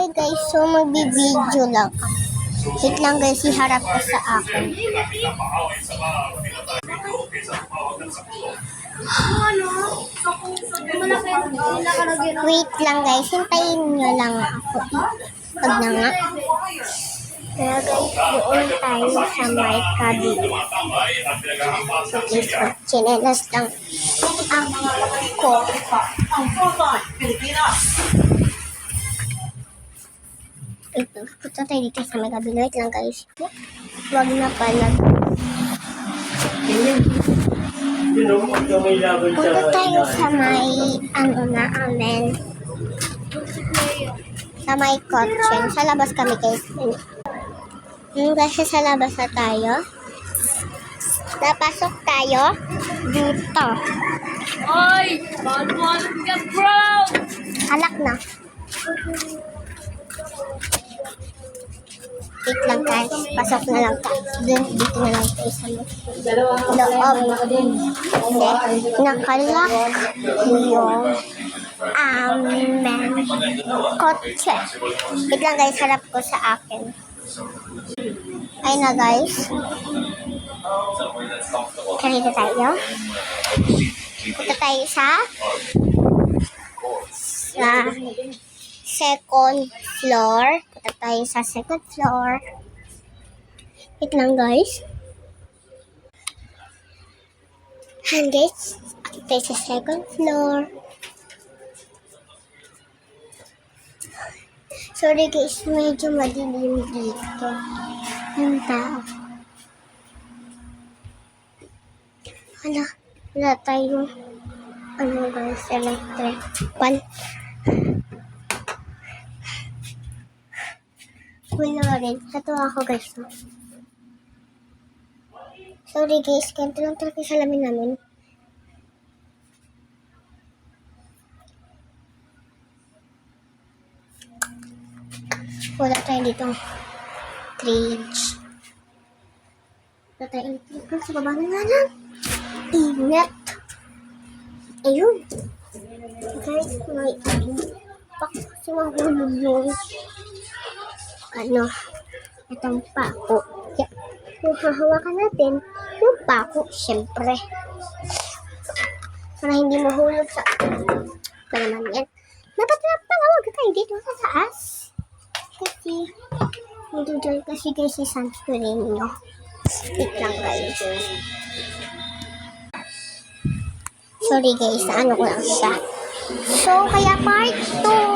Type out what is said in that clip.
Hi guys, so magbibideo lang. Wait lang guys, iharap ko sa akin. Wait lang guys, hintayin nyo lang ako. Pag na nga. Kaya guys, doon tayo sa may kabila. So please, chinelas lang ako. Punta tayo dito sa may kabila. Wait lang guys. Huwag na pala. Punta tayo sa may, sa may kotse. Sa labas kami guys. Kasi sa labas na tayo. Napasok tayo dito. Oy! Bad ka, bro! Alak na. Wait lang guys. Pasok na lang tayo. Dito na lang tayo sa loob. Hindi. Nakalak yung kotse. Wait lang guys. Harap ko sa akin. Ayun na guys. Kanina tayo. Punta tayo sa second floor. Punta tayo sa second floor. Wait lang guys. And guys, punta tayo sa second floor. Sorry guys, medyo madilim dito. Yung tao. Wala tayong guys, electric pan. Wala rin. Ito ako guys. Sorry guys, ganito lang talaga yung salamin namin. Wala tayo dito. Fridge. Wala tayo electric. Sa baba na nga lang. Ingat. Ayun. Guys, may pak kasi mahulog yung itong pako. Kung hahawakan natin, yung pako, syempre. Para hindi mahulog sa naman yan. Dapat na palawag tayo dito sa taas. Kasi, hindi kasi guys si sunscreen nyo. Wait lang guys. Sorry guys, ko lang siya. So, kaya part 2.